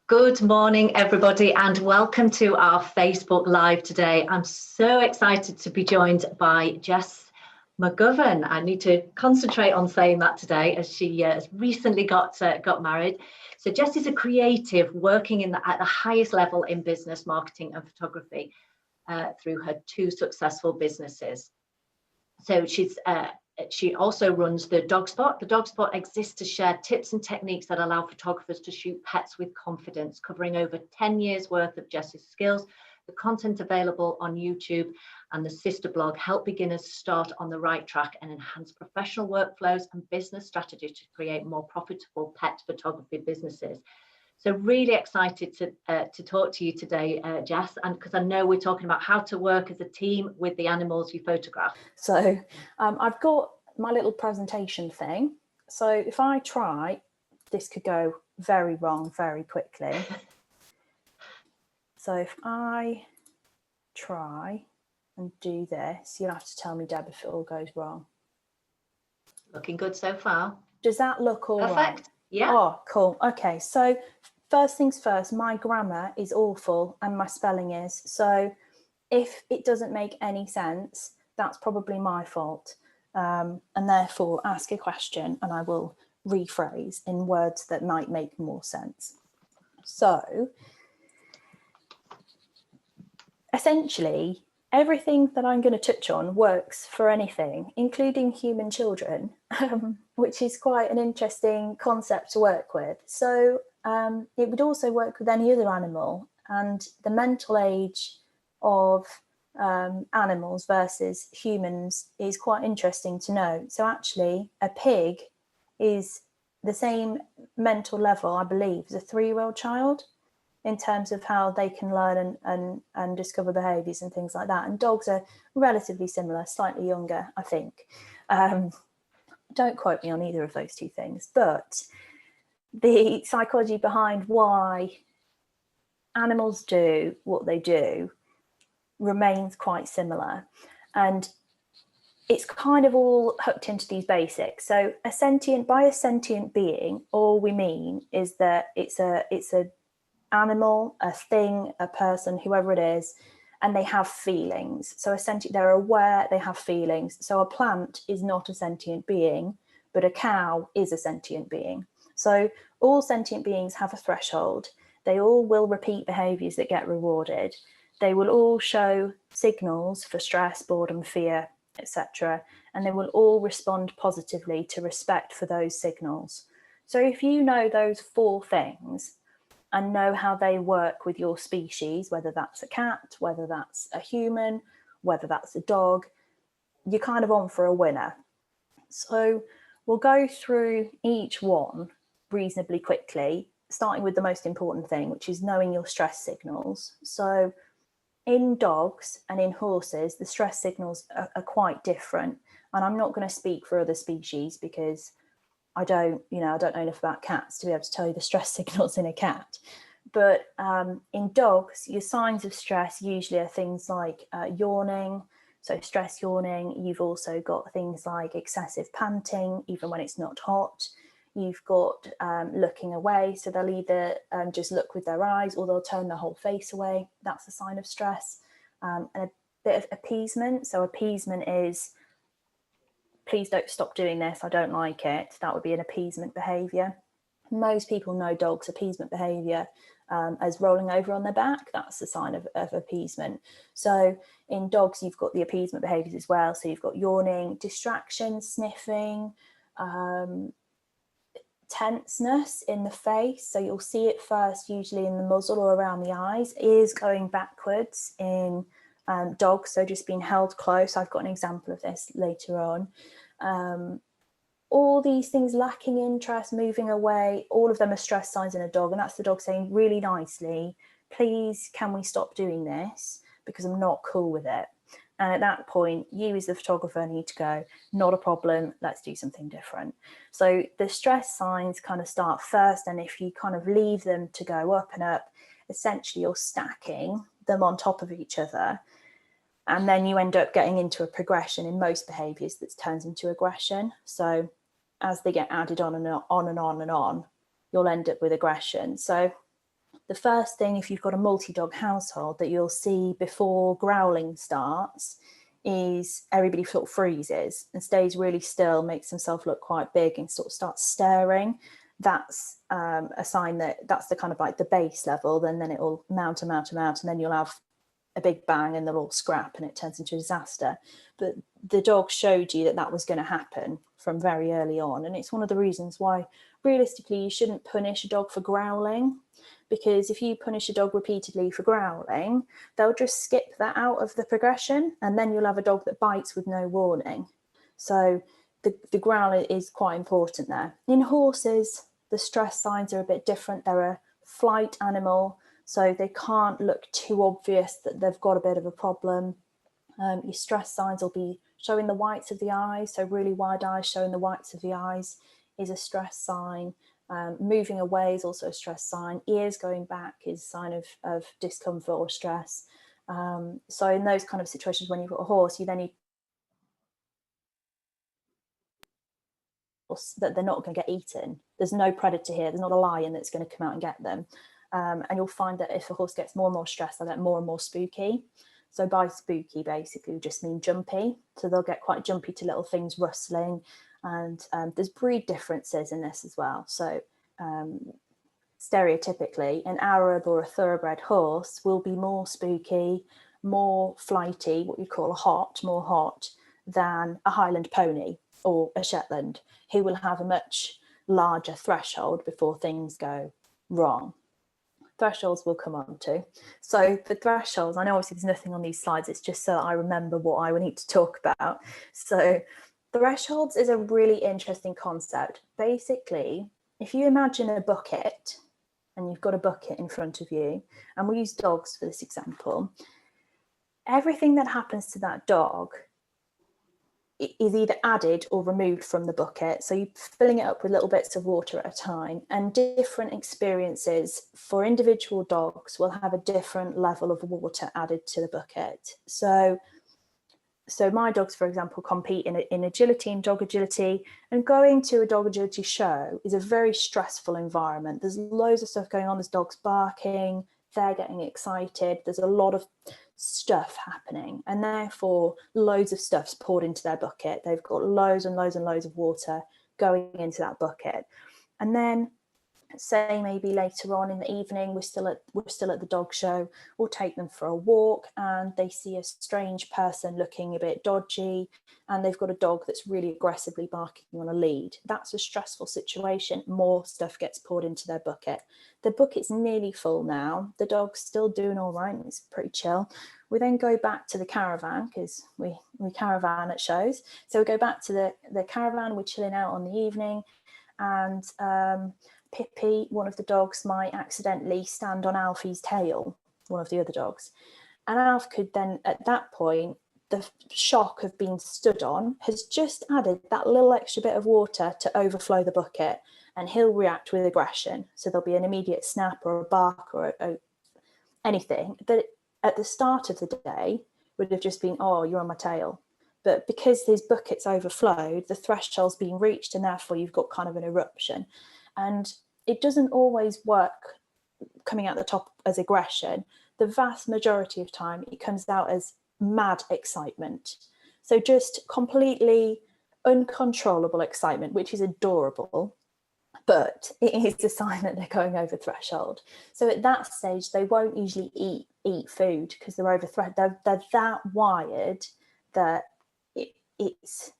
Good morning, everybody, and welcome to our Facebook Live today. I'm so excited to be joined by Jess McGovern. I need to concentrate on saying that today, as she has recently got married. So Jess is a creative working at the highest level in business, marketing and photography through her two successful businesses. So she also runs the Dog Spot. The Dog Spot exists to share tips and techniques that allow photographers to shoot pets with confidence, covering over 10 years worth of Jess's skills. The content available on YouTube and the sister blog help beginners start on the right track and enhance professional workflows and business strategies to create more profitable pet photography businesses. So really excited to talk to you today, Jess, and because I know we're talking about how to work as a team with the animals you photograph. So I've got my little presentation thing. So if I try, this could go very wrong very quickly. So if I try and do this, you'll have to tell me, Deb, if it all goes wrong. Looking good so far. Does that look all Perfect. right? Yeah. Oh, cool. Okay, so first things first, my grammar is awful and my spelling is. So if it doesn't make any sense, that's probably my fault. And therefore ask a question and I will rephrase in words that might make more sense. So essentially, everything that I'm going to touch on works for anything, including human children, which is quite an interesting concept to work with. So it would also work with any other animal, and the mental age of animals versus humans is quite interesting to know. So actually, a pig is the same mental level, I believe, as a 3-year-old child, in terms of how they can learn and discover behaviours and things like that. And dogs are relatively similar, slightly younger, I think. Don't quote me on either of those two things, but the psychology behind why animals do what they do remains quite similar. And it's kind of all hooked into these basics. So by a sentient being, all we mean is that it's a animal, a thing, a person, whoever it is, and they have feelings. So they're aware, they have feelings. So a plant is not a sentient being, but a cow is a sentient being. So all sentient beings have a threshold. They all will repeat behaviours that get rewarded. They will all show signals for stress, boredom, fear, etc. And they will all respond positively to respect for those signals. So if you know those 4 things, and know how they work with your species, whether that's a cat, whether that's a human, whether that's a dog, you're kind of on for a winner. So we'll go through each one reasonably quickly, starting with the most important thing, which is knowing your stress signals. So in dogs and in horses, the stress signals are quite different. And I'm not going to speak for other species because I don't know enough about cats to be able to tell you the stress signals in a cat. But in dogs, your signs of stress usually are things like yawning, so stress yawning. You've also got things like excessive panting, even when it's not hot. You've got looking away, so they'll either just look with their eyes or they'll turn their whole face away. That's a sign of stress. And a bit of appeasement. So appeasement is, please don't stop doing this, I don't like it. That would be an appeasement behaviour. Most people know dogs' appeasement behaviour as rolling over on their back. That's a sign of appeasement. So in dogs, you've got the appeasement behaviours as well. So you've got yawning, distraction, sniffing, tenseness in the face. So you'll see it first usually in the muzzle or around the eyes. Ears going backwards in dogs, so just being held close. I've got an example of this later on. All these things, lacking interest, moving away, all of them are stress signs in a dog, and that's the dog saying really nicely, please, can we stop doing this because I'm not cool with it. And at that point, you as the photographer need to go, not a problem, let's do something different. So the stress signs kind of start first, and if you kind of leave them to go up and up, essentially you're stacking them on top of each other. And then you end up getting into a progression in most behaviours that turns into aggression. So as they get added on and on and on and on, you'll end up with aggression. So the first thing, if you've got a multi-dog household, that you'll see before growling starts is everybody sort of freezes and stays really still, makes themselves look quite big and sort of starts staring. That's a sign that that's the kind of like the base level. Then it will mount and mount and mount, and then you'll have a big bang and they'll all scrap and it turns into a disaster. But the dog showed you that that was going to happen from very early on. And it's one of the reasons why realistically you shouldn't punish a dog for growling, because if you punish a dog repeatedly for growling, they'll just skip that out of the progression, and then you'll have a dog that bites with no warning. So the growl is quite important there. In horses, the stress signs are a bit different. They're a flight animal, so they can't look too obvious that they've got a bit of a problem. Your stress signs will be showing the whites of the eyes, so really wide eyes showing the whites of the eyes is a stress sign. Moving away is also a stress sign. Ears going back is a sign of discomfort or stress. So in those kind of situations, when you've got a horse, you then need that they're not going to get eaten. There's no predator here. There's not a lion that's going to come out and get them. And you'll find that if a horse gets more and more stressed, they'll get more and more spooky. So by spooky, basically, we just mean jumpy. So they'll get quite jumpy to little things rustling. And there's breed differences in this as well. So stereotypically, an Arab or a thoroughbred horse will be more spooky, more flighty, what you call more hot, than a Highland pony or a Shetland, who will have a much larger threshold before things go wrong. Thresholds we'll come on to. So the thresholds, I know obviously there's nothing on these slides, it's just so that I remember what I would need to talk about. So thresholds is a really interesting concept. Basically, if you imagine a bucket and you've got a bucket in front of you, and we use dogs for this example, everything that happens to that dog is either added or removed from the bucket. So you're filling it up with little bits of water at a time, and different experiences for individual dogs will have a different level of water added to the bucket. So my dogs, for example, compete in agility and dog agility, and going to a dog agility show is a very stressful environment. There's loads of stuff going on. There's dogs barking, they're getting excited. There's a lot of stuff happening, and therefore loads of stuff's poured into their bucket. They've got loads and loads and loads of water going into that bucket. And then say maybe later on in the evening, we're still at the dog show, we'll take them for a walk and they see a strange person looking a bit dodgy, and they've got a dog that's really aggressively barking on a lead. That's a stressful situation. More stuff gets poured into their bucket. The bucket's nearly full now. The dog's still doing all right, it's pretty chill. We then go back to the caravan, because we caravan at shows. So we go back to the caravan, we're chilling out on the evening, and Pippi, one of the dogs, might accidentally stand on Alfie's tail, one of the other dogs. And Alf could then, at that point, the shock of being stood on has just added that little extra bit of water to overflow the bucket, and he'll react with aggression. So there'll be an immediate snap or a bark or anything that at the start of the day would have just been, oh, you're on my tail. But because these buckets overflowed, the threshold's been reached, and therefore you've got kind of an eruption. And it doesn't always work coming out the top as aggression. The vast majority of time, it comes out as mad excitement. So just completely uncontrollable excitement, which is adorable, but it is a sign that they're going over threshold. So at that stage, they won't usually eat food because they're over threshold. They're that wired that it's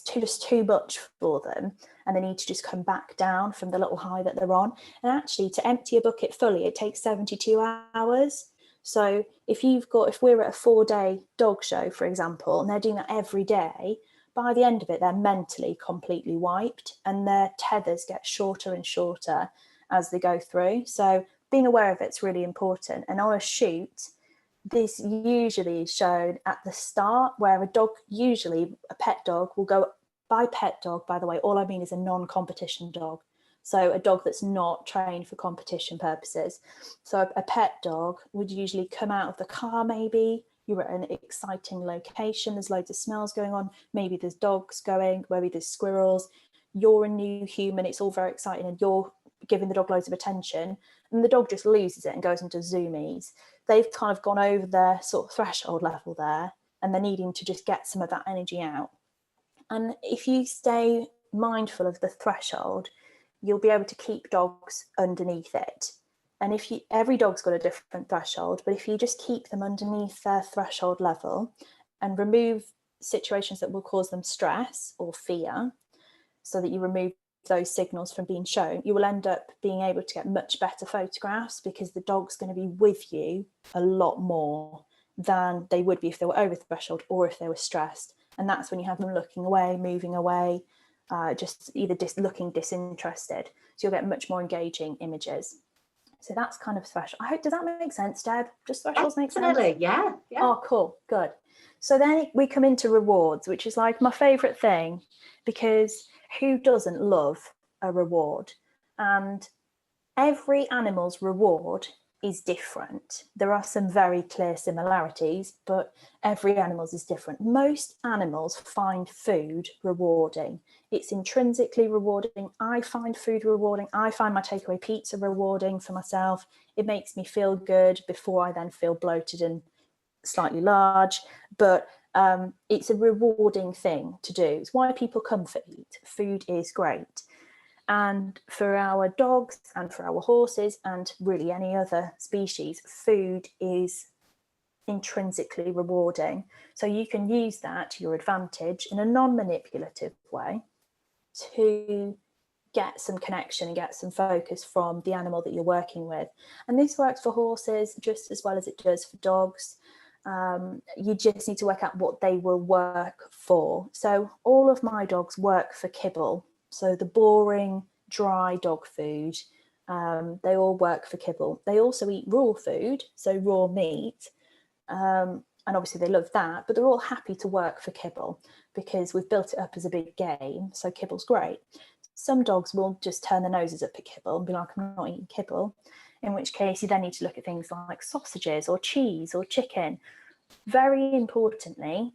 just too much for them, and they need to just come back down from the little high that they're on. And actually, to empty a bucket fully, it takes 72 hours. So if we're at a 4-day dog show, for example, and they're doing that every day, by the end of it, they're mentally completely wiped, and their tethers get shorter and shorter as they go through. So being aware of it's really important. And on a shoot, this usually is shown at the start, where a dog, usually a pet dog, will go. By pet dog, by the way, all I mean is a non-competition dog. So a dog that's not trained for competition purposes. So a pet dog would usually come out of the car, maybe you're at an exciting location, there's loads of smells going on, maybe there's dogs going, maybe there's squirrels, you're a new human, it's all very exciting, and you're giving the dog loads of attention, and the dog just loses it and goes into zoomies. They've kind of gone over their sort of threshold level there, and they're needing to just get some of that energy out. And if you stay mindful of the threshold, you'll be able to keep dogs underneath it. And if you, every dog's got a different threshold, but if you just keep them underneath their threshold level and remove situations that will cause them stress or fear, so that you remove those signals from being shown, you will end up being able to get much better photographs, because the dog's going to be with you a lot more than they would be if they were over the threshold or if they were stressed. And that's when you have them looking away, moving away, just either looking disinterested. So you'll get much more engaging images. So that's kind of threshold. I hope, does that make sense, Deb? Does thresholds make sense? Definitely, yeah. Oh, cool, good. So then we come into rewards, which is like my favourite thing, because who doesn't love a reward? And every animal's reward is different. There are some very clear similarities, but every animal's is different. Most animals find food rewarding. It's intrinsically rewarding. I find food rewarding. I find my takeaway pizza rewarding for myself. It makes me feel good before I then feel bloated and slightly large, but it's a rewarding thing to do. It's why people come for eat. Food is great. And for our dogs and for our horses and really any other species, food is intrinsically rewarding. So you can use that to your advantage in a non-manipulative way to get some connection and get some focus from the animal that you're working with. And this works for horses just as well as it does for dogs. You just need to work out what they will work for. So all of my dogs work for kibble. So the boring, dry dog food, they all work for kibble. They also eat raw food, so raw meat. And obviously they love that, but they're all happy to work for kibble because we've built it up as a big game. So kibble's great. Some dogs will just turn their noses up at kibble and be like, I'm not eating kibble. In which case you then need to look at things like sausages or cheese or chicken. Very importantly,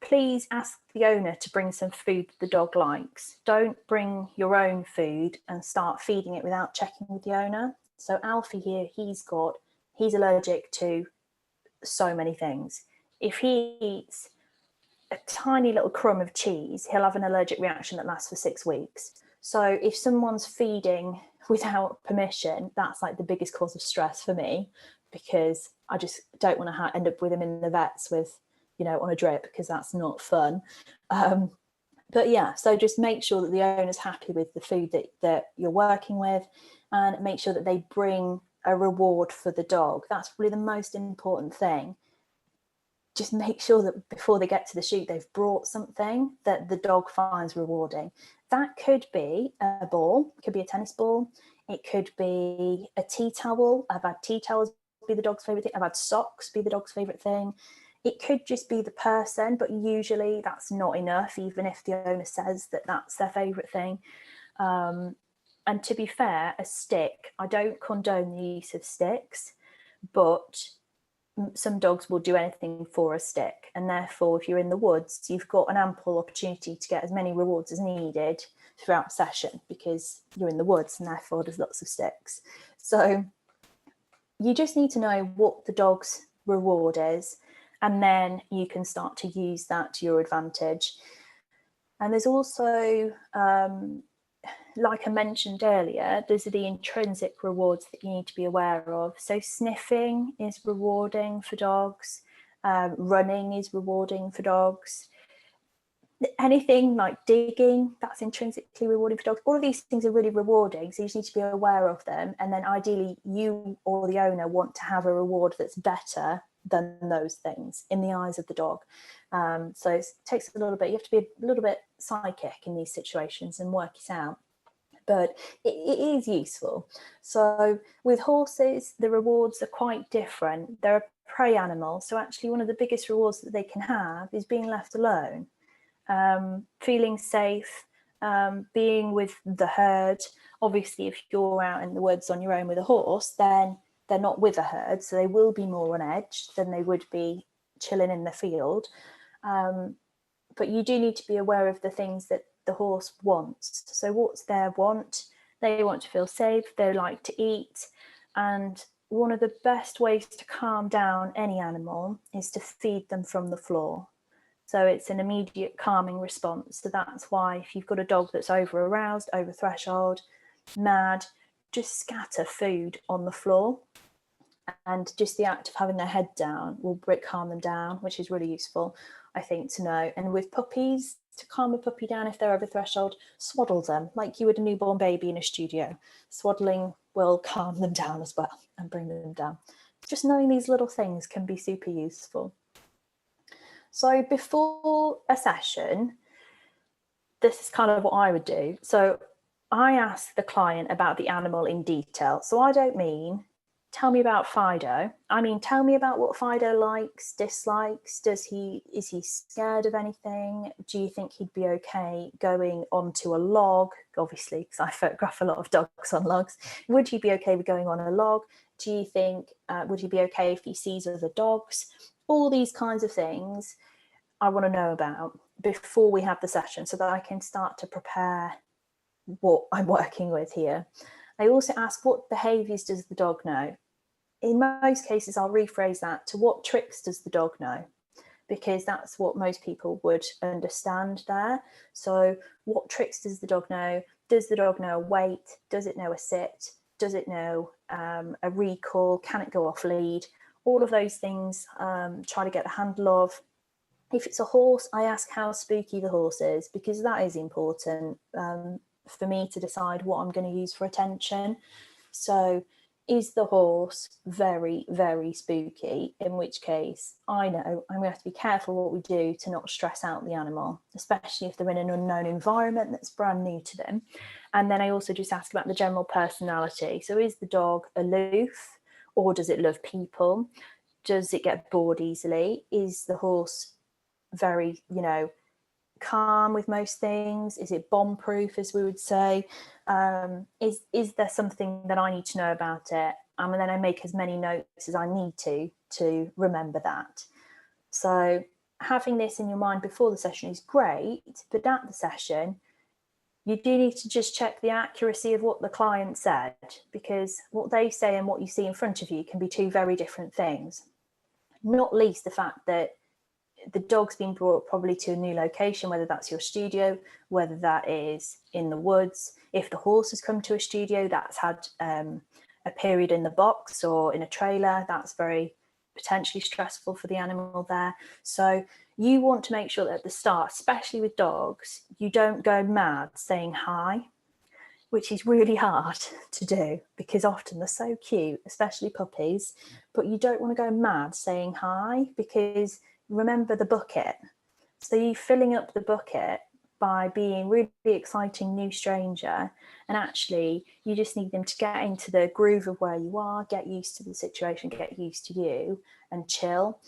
please ask the owner to bring some food the dog likes. Don't bring your own food and start feeding it without checking with the owner. So Alfie here, he's allergic to so many things. If he eats a tiny little crumb of cheese, he'll have an allergic reaction that lasts for 6 weeks. So if someone's feeding without permission, that's like the biggest cause of stress for me, because I just don't want to end up with him in the vets with, you know, on a drip, because that's not fun. But yeah, so just make sure that the owner's happy with the food that you're working with, and make sure that they bring a reward for the dog. That's probably the most important thing. Just make sure that before they get to the shoot, they've brought something that the dog finds rewarding. That could be a ball, it could be a tennis ball, it could be a tea towel. I've had tea towels be the dog's favorite thing. I've had socks be the dog's favorite thing. It could just be the person, but usually that's not enough, even if the owner says that that's their favorite thing. And to be fair, a stick, I don't condone the use of sticks, but some dogs will do anything for a stick, and therefore if you're in the woods, you've got an ample opportunity to get as many rewards as needed throughout the session, because you're in the woods and therefore there's lots of sticks. So you just need to know what the dog's reward is, and then you can start to use that to your advantage. And there's also, like I mentioned earlier, there's the intrinsic rewards that you need to be aware of. So sniffing is rewarding for dogs. Running is rewarding for dogs. Anything like digging, that's intrinsically rewarding for dogs. All of these things are really rewarding, so you just need to be aware of them. And then ideally, you or the owner want to have a reward that's better than those things in the eyes of the dog. So it takes a little bit, you have to be a little bit psychic in these situations and work it out. But it is useful. So with horses, the rewards are quite different. They're a prey animal, so actually one of the biggest rewards that they can have is being left alone, feeling safe, being with the herd. Obviously, if you're out in the woods on your own with a horse, then they're not with a herd, so they will be more on edge than they would be chilling in the field. But you do need to be aware of the things that the horse wants. So what's their want? They want to feel safe, they like to eat. And one of the best ways to calm down any animal is to feed them from the floor. So it's an immediate calming response. So that's why if you've got a dog that's over aroused, over threshold, mad, just scatter food on the floor. And just the act of having their head down will calm them down, which is really useful, I think, to know. And with puppies, to calm a puppy down if they're over threshold, swaddle them like you would a newborn baby in a studio. Swaddling will calm them down as well and bring them down. Just knowing these little things can be super useful. So before a session, this is kind of what I would do. So I ask the client about the animal in detail. So I don't mean, tell me about Fido. I mean, tell me about what Fido likes, dislikes. Is he scared of anything? Do you think he'd be okay going onto a log? Obviously, because I photograph a lot of dogs on logs. Would he be okay with going on a log? Do you think, would he be okay if he sees other dogs? All these kinds of things I want to know about before we have the session so that I can start to prepare what I'm working with here. I also ask, what behaviours does the dog know? In most cases, I'll rephrase that to, what tricks does the dog know? Because that's what most people would understand there. So what tricks does the dog know? Does the dog know a wait? Does it know a sit? Does it know a recall? Can it go off lead? All of those things, try to get the handle of. If it's a horse, I ask how spooky the horse is, because that is important for me to decide what I'm going to use for attention. So is the horse very, very spooky? In which case, I know I'm going to have to be careful what we do to not stress out the animal, especially if they're in an unknown environment that's brand new to them. And then I also just ask about the general personality. So is the dog aloof, or does it love people? Does it get bored easily? Is the horse very, calm with most things? Is it bomb proof, as we would say? Is there something that I need to know about it? And then I make as many notes as I need to remember that. So having this in your mind before the session is great, but at the session, you do need to just check the accuracy of what the client said, because what they say and what you see in front of you can be two very different things. Not least the fact that the dog's been brought probably to a new location, whether that's your studio, whether that is in the woods. If the horse has come to a studio, that's had a period in the box or in a trailer, that's very potentially stressful for the animal there. So you want to make sure that at the start, especially with dogs, you don't go mad saying hi, which is really hard to do because often they're so cute, especially puppies, but you don't want to go mad saying hi, because remember the bucket. So you're filling up the bucket by being really exciting new stranger, and actually you just need them to get into the groove of where you are, get used to the situation, get used to you, and chill.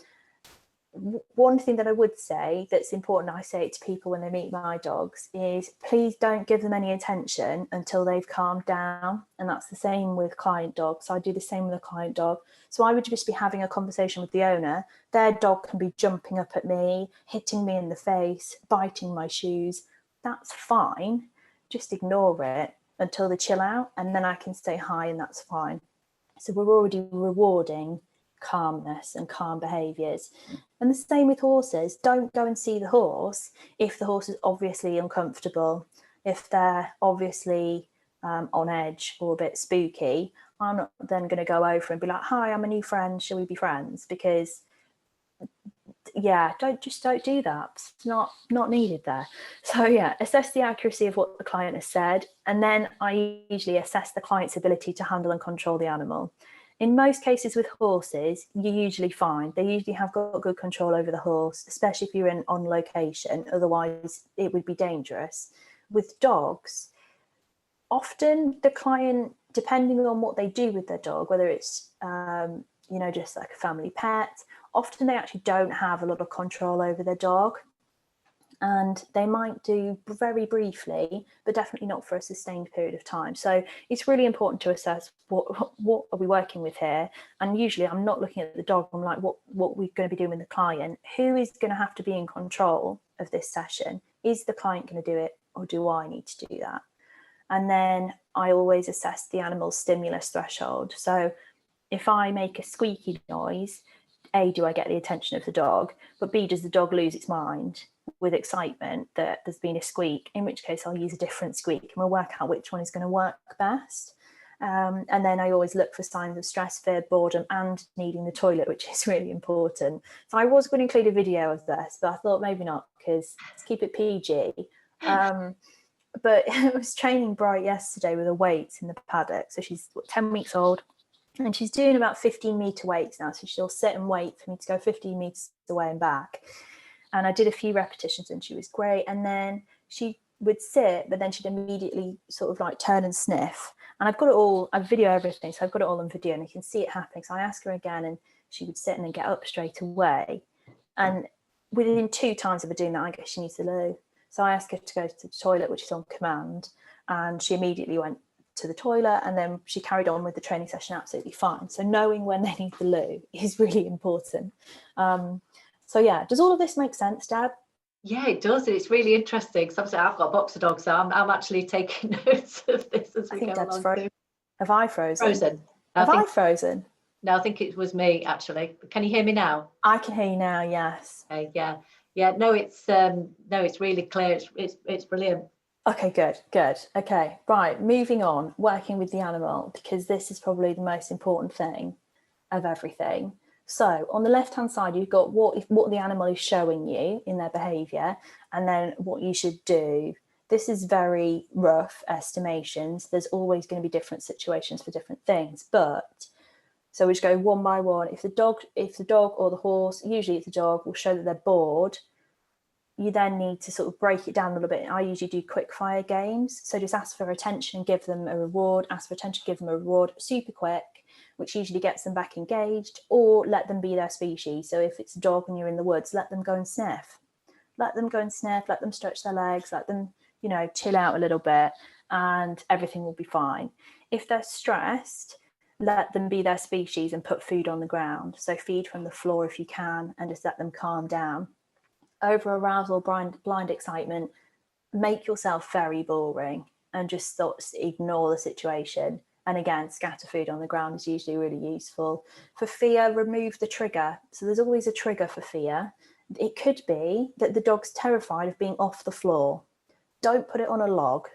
One thing that I would say that's important, I say it to people when they meet my dogs, is please don't give them any attention until they've calmed down. And that's the same with client dogs. So I do the same with a client dog. So I would just be having a conversation with the owner. Their dog can be jumping up at me, hitting me in the face, biting my shoes. That's fine. Just ignore it until they chill out, and then I can say hi, and that's fine. So we're already rewarding calmness and calm behaviours. And the same with horses. Don't go and see the horse if the horse is obviously uncomfortable, if they're obviously on edge or a bit spooky. I'm not then going to go over and be like, hi, I'm a new friend, shall we be friends? Because don't do that. It's not needed there. So assess the accuracy of what the client has said, and then I usually assess the client's ability to handle and control the animal. In most cases with horses, you're usually fine. They usually have got good control over the horse, especially if you're on location. Otherwise, it would be dangerous. With dogs, often the client, depending on what they do with their dog, whether it's just like a family pet, often they actually don't have a lot of control over their dog. And they might do very briefly, but definitely not for a sustained period of time. So it's really important to assess what are we working with here. And usually I'm not looking at the dog, I'm like, what we're going to be doing with the client. Who is going to have to be in control of this session? Is the client going to do it, or do I need to do that? And then I always assess the animal's stimulus threshold. So if I make a squeaky noise, A, do I get the attention of the dog? But B, does the dog lose its mind with excitement that there's been a squeak? In which case I'll use a different squeak and we'll work out which one is going to work best. And then I always look for signs of stress, fear, boredom, and needing the toilet, which is really important. So I was going to include a video of this, but I thought maybe not, because let's keep it PG. But I was training Bright yesterday with her weights in the paddock. So she's 10 weeks old and she's doing about 15-meter weights now. So she'll sit and wait for me to go 15 meters away and back. And I did a few repetitions and she was great. And then she would sit, but then she'd immediately sort of like turn and sniff. And I've got it all, I video everything. So I've got it all on video and I can see it happening. So I asked her again and she would sit and then get up straight away. And within 2 times of her doing that, I guess she needs the loo. So I asked her to go to the toilet, which is on command, and she immediately went to the toilet, and then she carried on with the training session absolutely fine. So knowing when they need the loo is really important. So yeah, does all of this make sense, Dad? Yeah, it does. It's really interesting. So obviously I've got a boxer dog, so I'm actually taking notes of this as we go along. Have I frozen? Frozen. Have I frozen? No, I think it was me actually. Can you hear me now? I can hear you now. Yes. Okay, yeah. No, it's really clear. It's brilliant. Okay, good. Okay, right. Moving on. Working with the animal, because this is probably the most important thing of everything. So on the left-hand side, you've got what the animal is showing you in their behaviour, and then what you should do. This is very rough estimations. There's always going to be different situations for different things, but so we just go one by one. If the dog or the horse, usually it's the dog, will show that they're bored, you then need to sort of break it down a little bit. I usually do quick fire games. So just ask for attention and give them a reward, ask for attention, give them a reward, super quick, which usually gets them back engaged, or let them be their species. So if it's a dog and you're in the woods, let them go and sniff. Let them go and sniff, let them stretch their legs, let them, chill out a little bit, and everything will be fine. If they're stressed, let them be their species and put food on the ground. So feed from the floor if you can, and just let them calm down. Over arousal, blind excitement, make yourself very boring and just ignore the situation. And again, scatter food on the ground is usually really useful. For fear, remove the trigger. So there's always a trigger for fear. It could be that the dog's terrified of being off the floor. Don't put it on a log.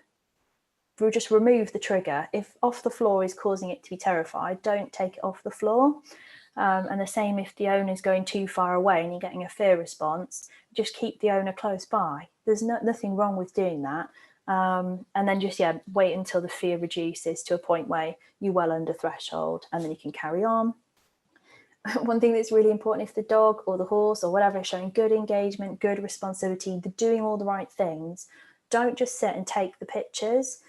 We'll just remove the trigger. If off the floor is causing it to be terrified, don't take it off the floor. And the same if the owner is going too far away and you're getting a fear response, just keep the owner close by. There's nothing wrong with doing that. And then just, wait until the fear reduces to a point where you're well under threshold, and then you can carry on. One thing that's really important, if the dog or the horse or whatever is showing good engagement, good responsivity, they're doing all the right things, don't just sit and take the pictures.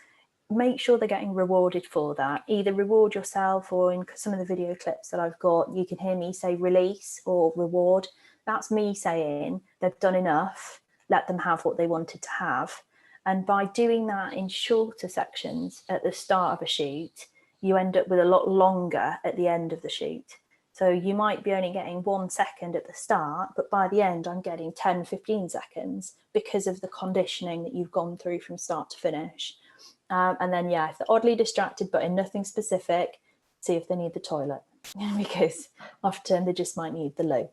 Make sure they're getting rewarded for that. Either reward yourself, or in some of the video clips that I've got, you can hear me say release or reward. That's me saying they've done enough, let them have what they wanted to have. And by doing that in shorter sections at the start of a shoot, you end up with a lot longer at the end of the shoot. So you might be only getting 1 second at the start, but by the end, I'm getting 10, 15 seconds because of the conditioning that you've gone through from start to finish. And then, if they're oddly distracted, but in nothing specific, see if they need the toilet, because often they just might need the loo.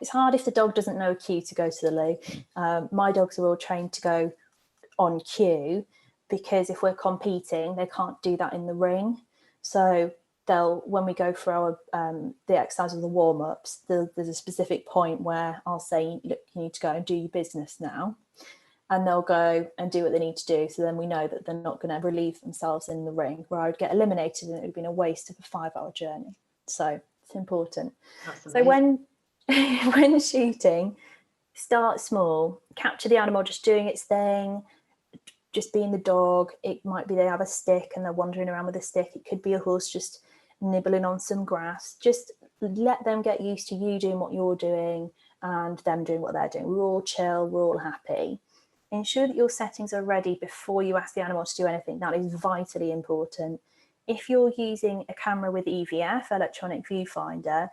It's hard if the dog doesn't know a cue to go to the loo. My dogs are all trained to go on cue, because if we're competing, they can't do that in the ring. So when we go for our the exercise of the warm-ups, there's a specific point where I'll say, look, you need to go and do your business now. And they'll go and do what they need to do. So then we know that they're not going to relieve themselves in the ring, where I would get eliminated and it would have been a waste of a 5-hour journey. So it's important. So when shooting, start small, capture the animal just doing its thing, just being the dog. It might be they have a stick and they're wandering around with a stick. It could be a horse just nibbling on some grass. Just let them get used to you doing what you're doing and them doing what they're doing. We're all chill, we're all happy. Ensure that your settings are ready before you ask the animal to do anything. That is vitally important. If you're using a camera with EVF, electronic viewfinder,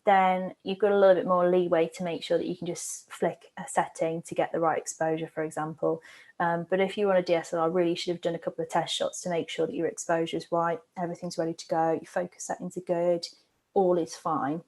then you've got a little bit more leeway to make sure that you can just flick a setting to get the right exposure, for example. But if you want a DSLR, really should have done a couple of test shots to make sure that your exposure is right, everything's ready to go, your focus settings are good, all is fine.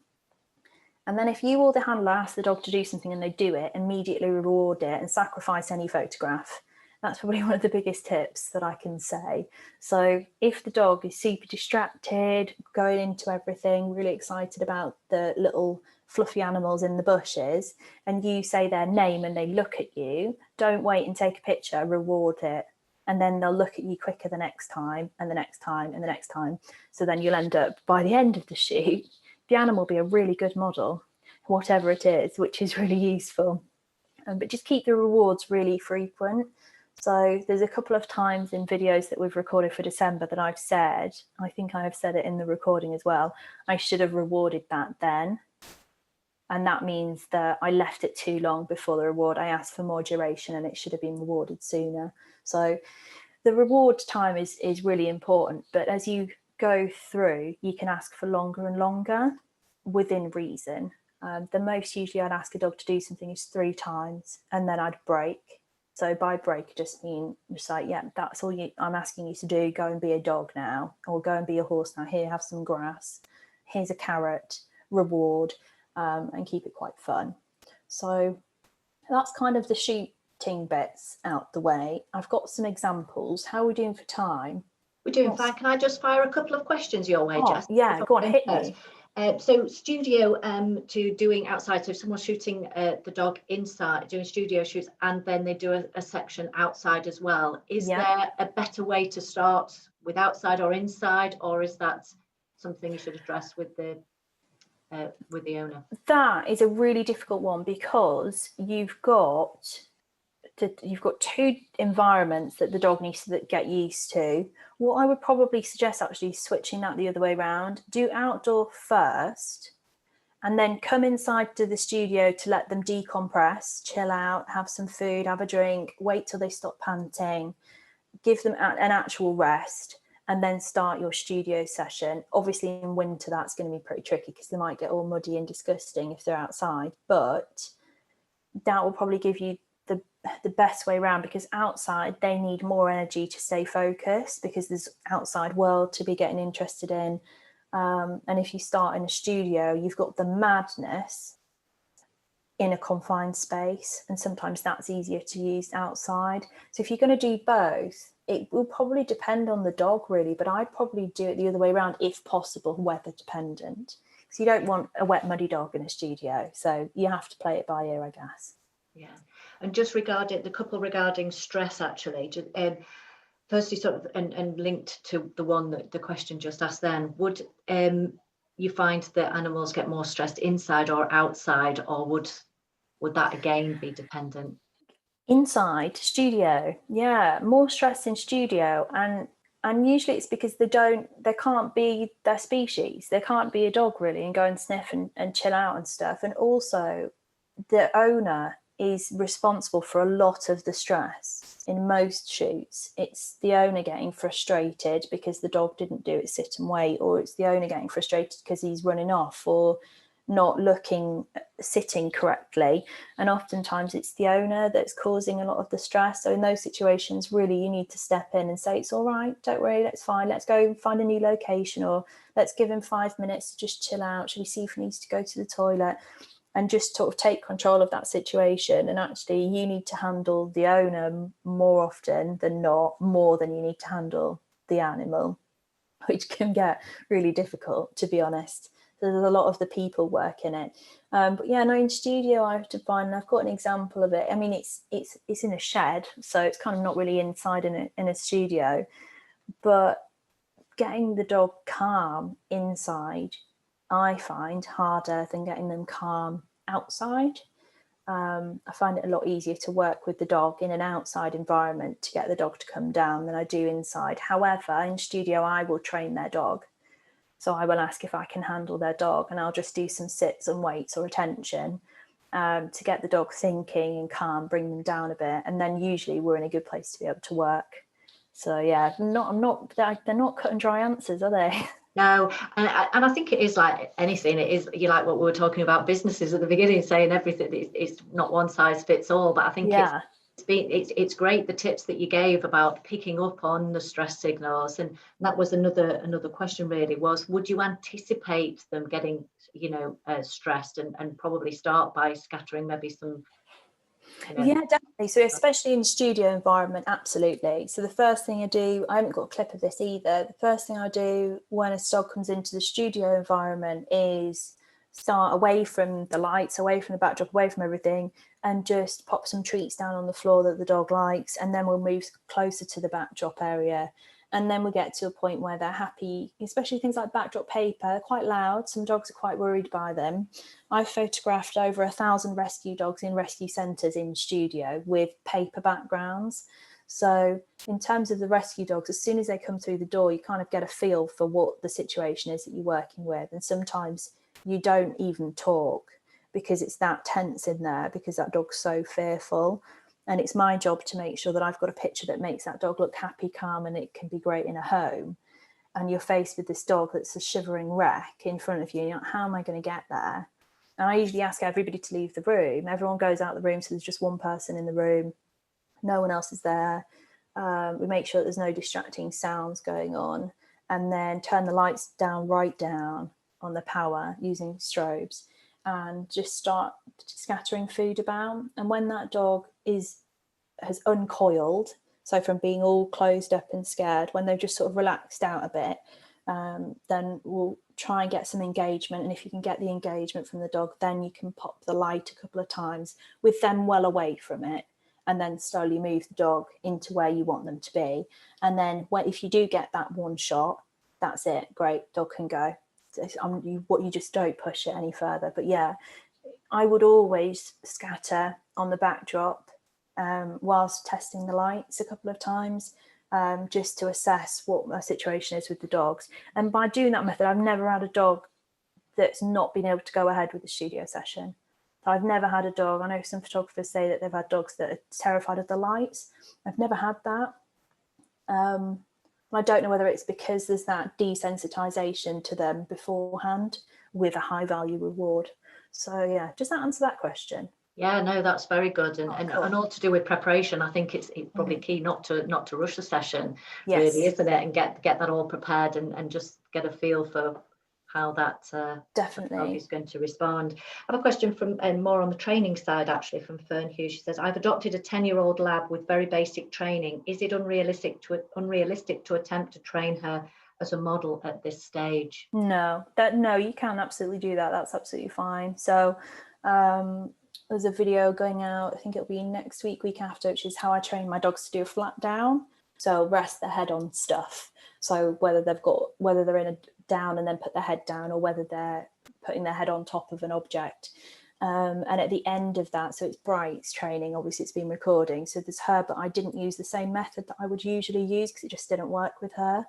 And then if you or the handler ask the dog to do something and they do it, immediately reward it and sacrifice any photograph. That's probably one of the biggest tips that I can say. So if the dog is super distracted, going into everything, really excited about the little fluffy animals in the bushes, and you say their name and they look at you, don't wait and take a picture, reward it. And then they'll look at you quicker the next time and the next time and the next time. So then you'll end up, by the end of the shoot, the animal will be a really good model, whatever it is, which is really useful. But just keep the rewards really frequent. So there's a couple of times in videos that we've recorded for December that I've said, I think I have said it in the recording as well, I should have rewarded that then. And that means that I left it too long before the reward. I asked for more duration and it should have been rewarded sooner. So the reward time is really important. But as you go through, you can ask for longer and longer within reason. The most usually I'd ask a dog to do something is 3 times and then I'd break. So by break, I just mean just like, yeah, that's all I'm asking you to do. Go and be a dog now, or go and be a horse now. Here, have some grass. Here's a carrot, reward, and keep it quite fun. So that's kind of the shooting bits out the way. I've got some examples. How are we doing for time? We're doing fine. Can I just fire a couple of questions your way, Jess? Yeah, go on, hit me. So studio to doing outside. So if someone's shooting the dog inside, doing studio shoots, and then they do a section outside as well. Is there a better way to start with outside or inside, or is that something you should address with the owner? That is a really difficult one because you've got 2 environments that the dog needs to get used to. What I would probably suggest actually is switching that the other way around. Do outdoor first and then come inside to the studio to let them decompress, chill out, have some food, have a drink, wait till they stop panting, give them an actual rest, and then start your studio session. Obviously in winter that's going to be pretty tricky because they might get all muddy and disgusting if they're outside, but that will probably give you the best way around, because outside they need more energy to stay focused because there's outside world to be getting interested in, and if you start in a studio, you've got the madness in a confined space, and sometimes that's easier to use outside. So if you're going to do both, it will probably depend on the dog really, but I'd probably do it the other way around if possible, weather dependent, because you don't want a wet muddy dog in a studio, so you have to play it by ear, I guess. Yeah, and just regarding stress, actually, firstly, sort of, and linked to the one that the question just asked, then would you find that animals get more stressed inside or outside, or would that again be dependent? Inside studio, yeah, more stress in studio, and usually it's because they can't be their species. They can't be a dog really and go and sniff and chill out and stuff. And also the owner is responsible for a lot of the stress in most shoots. It's the owner getting frustrated because the dog didn't do its sit and wait, or it's the owner getting frustrated because he's running off or not sitting correctly, and oftentimes it's the owner that's causing a lot of the stress. So in those situations, really you need to step in and say, it's all right, don't worry, that's fine, let's go find a new location, or let's give him 5 minutes to just chill out, should we see if he needs to go to the toilet, and just sort of take control of that situation. And actually you need to handle the owner more often than not, more than you need to handle the animal, which can get really difficult, to be honest. So there's a lot of the people work in it. But yeah, no, in studio I have to find, and I've got an example of it. I mean, it's in a shed, so it's kind of not really inside in a studio, but getting the dog calm inside, I find harder than getting them calm outside. I find it a lot easier to work with the dog in an outside environment to get the dog to come down than I do inside. However, in studio, I will train their dog. So I will ask if I can handle their dog, and I'll just do some sits and waits or attention to get the dog thinking and calm, bring them down a bit. And then usually we're in a good place to be able to work. So yeah, they're not cut and dry answers, are they? No, and I think it is like anything. It is, you like what we were talking about businesses at the beginning, saying everything it's not one size fits all. But I think it's great the tips that you gave about picking up on the stress signals, and that was another question really was, would you anticipate them getting stressed, and probably start by scattering maybe some. Yeah, definitely. So especially in studio environment, absolutely. So the first thing I do, I haven't got a clip of this either. The first thing I do when a dog comes into the studio environment is start away from the lights, away from the backdrop, away from everything, and just pop some treats down on the floor that the dog likes. And then we'll move closer to the backdrop area. And then we get to a point where they're happy, especially things like backdrop paper, quite loud. Some dogs are quite worried by them. I've photographed over 1,000 rescue dogs in rescue centres in studio with paper backgrounds. So in terms of the rescue dogs, as soon as they come through the door, you kind of get a feel for what the situation is that you're working with. And sometimes you don't even talk because it's that tense in there, because that dog's so fearful. And it's my job to make sure that I've got a picture that makes that dog look happy, calm, and it can be great in a home. And you're faced with this dog that's a shivering wreck in front of you. And you're like, how am I going to get there? And I usually ask everybody to leave the room. Everyone goes out the room, so there's just one person in the room. No one else is there. We make sure that there's no distracting sounds going on, and then turn the lights down, right down on the power using strobes, and just start scattering food about. And when that dog has uncoiled, so from being all closed up and scared, when they've just sort of relaxed out a bit, then we'll try and get some engagement. And if you can get the engagement from the dog, then you can pop the light a couple of times with them well away from it, and then slowly move the dog into where you want them to be. And then if you do get that one shot, that's it, great, dog can go. You just don't push it any further. But yeah, I would always scatter on the backdrop whilst testing the lights a couple of times, just to assess what my situation is with the dogs. And by doing that method, I've never had a dog that's not been able to go ahead with the studio session. So I've never had a dog. I know some photographers say that they've had dogs that are terrified of the lights. I've never had that. I don't know whether it's because there's that desensitization to them beforehand with a high value reward. So yeah, does that answer that question? Yeah, no, that's very good, and all to do with preparation. I think it's probably key not to rush the session, really, isn't it? And get that all prepared, and just get a feel for how that dog is going to respond. I have a question from more on the training side, actually, from Fern Hughes. She says, I've adopted a 10-year-old lab with very basic training. Is it unrealistic to attempt to train her as a model at this stage? No, you can absolutely do that. That's absolutely fine. So there's a video going out, I think it'll be next week after, which is how I train my dogs to do a flat down. So rest their head on stuff. So whether they're in a down and then put their head down, or whether they're putting their head on top of an object. And at the end of that, so it's Bright's training, obviously it's been recording. So there's her, but I didn't use the same method that I would usually use because it just didn't work with her.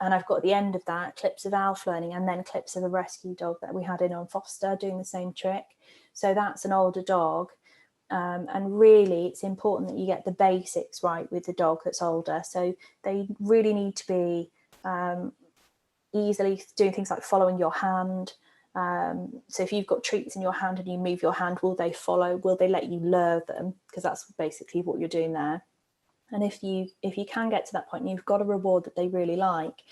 And I've got at the end of that clips of Alf learning, and then clips of a rescue dog that we had in on foster doing the same trick. So that's an older dog. And really, it's important that you get the basics right with the dog that's older. So they really need to be easily doing things like following your hand. So if you've got treats in your hand and you move your hand, will they follow? Will they let you lure them? Because that's basically what you're doing there. And if you can get to that point and you've got a reward that they really like,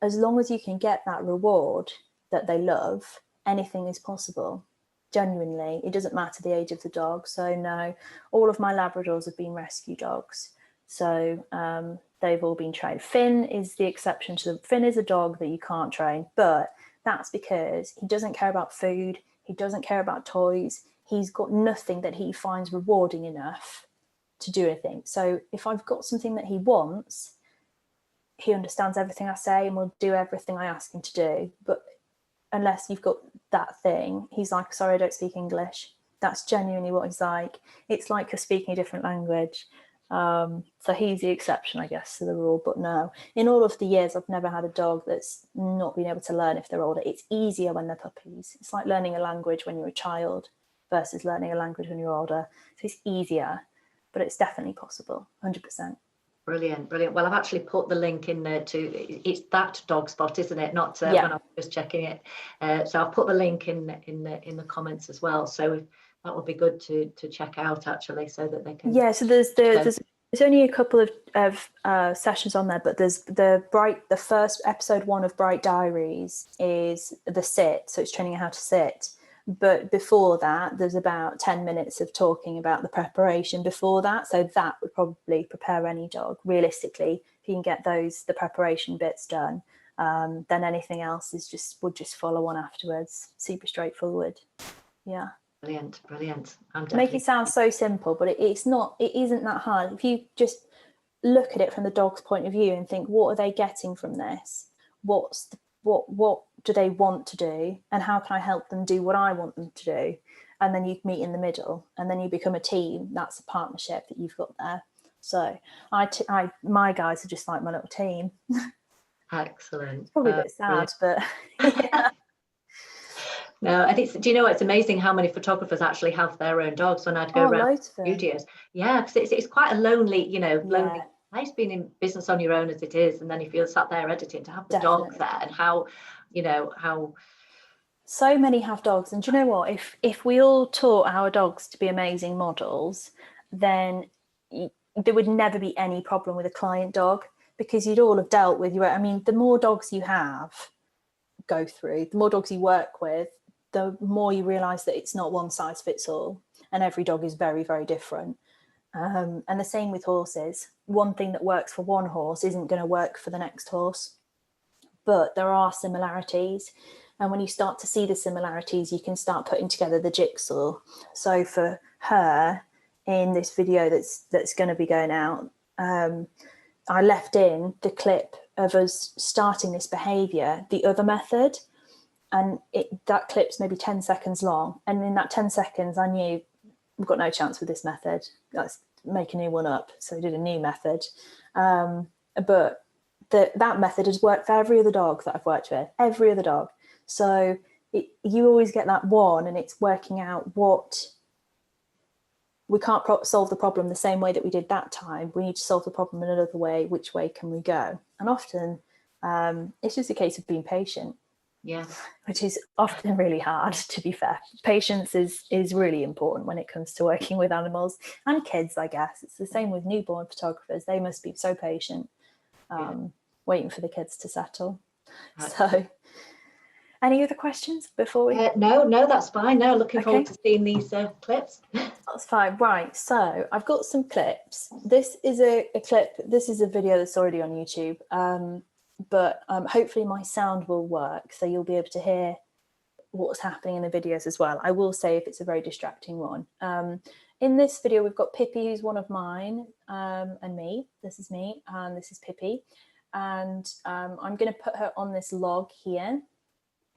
as long as you can get that reward that they love, anything is possible. Genuinely, it doesn't matter the age of the dog. So no, all of my Labradors have been rescue dogs. So they've all been trained. Finn is the exception to Finn is a dog that you can't train, but that's because he doesn't care about food. He doesn't care about toys. He's got nothing that he finds rewarding enough to do anything. So if I've got something that he wants, he understands everything I say and will do everything I ask him to do. But unless you've got that thing, he's like, sorry, I don't speak English. That's genuinely what he's like. It's like you're speaking a different language. So he's the exception, I guess, to the rule. But no, in all of the years, I've never had a dog that's not been able to learn if they're older. It's easier when they're puppies. It's like learning a language when you're a child versus learning a language when you're older. So it's easier, but it's definitely possible, 100%. Brilliant, brilliant. Well, I've actually put the link in there it's that dog spot, isn't it? Not Yeah. when I was just checking it. So I've put the link in the comments as well. So that would be good to check out actually, so that they can. Yeah. So there's only a couple of sessions on there, but there's the first episode 1 of Bright Diaries is the sit. So it's training how to sit. But before that, there's about 10 minutes of talking about the preparation before that. So that would probably prepare any dog. Realistically, if you can get the preparation bits done, then anything else would just follow on afterwards. Super straightforward. Yeah. Brilliant, brilliant. Make it sound so simple, but it isn't that hard. If you just look at it from the dog's point of view and think, what are they getting from this? What do they want to do, and how can I help them do what I want them to do? And then you meet in the middle, and then you become a team. That's a partnership that you've got there. So my guys are just like my little team. Excellent. It's probably a bit sad, but yeah. No, and do you know what? It's amazing how many photographers actually have their own dogs. When I'd go around studios, yeah, because it's quite a lonely, lonely place being in business on your own as it is, and then if you're sat there editing, to have the dogs there, and how so many have dogs. And do you know what? If we all taught our dogs to be amazing models, then there would never be any problem with a client dog, because you'd all have dealt with I mean, the more dogs you go through, the more dogs you work with, the more you realize that it's not one size fits all, and every dog is very, very different. And the same with horses. One thing that works for one horse isn't going to work for the next horse, but there are similarities. And when you start to see the similarities, you can start putting together the jigsaw. So for her, in this video that's going to be going out, I left in the clip of us starting this behavior the other method, and that clip's maybe 10 seconds long, and in that 10 seconds I knew we've got no chance with this method, let's make a new one up. So I did a new method, but that method has worked for every other dog that I've worked with, every other dog. So you always get that one, and it's working out what we can't solve the problem the same way that we did that time. We need to solve the problem in another way. Which way can we go? And often it's just a case of being patient. Yeah, which is often really hard, to be fair. Patience is really important when it comes to working with animals and kids, I guess. It's the same with newborn photographers. They must be so patient, waiting for the kids to settle. Right. So any other questions before we... No, that's fine. No, looking forward to seeing these clips. That's fine. Right, so I've got some clips. This is a clip. This is a video that's already on YouTube. But hopefully my sound will work, so you'll be able to hear what's happening in the videos as well. I will say if it's a very distracting one. In this video, we've got Pippi, who's one of mine, and me. This is me, and this is Pippi. And I'm going to put her on this log here,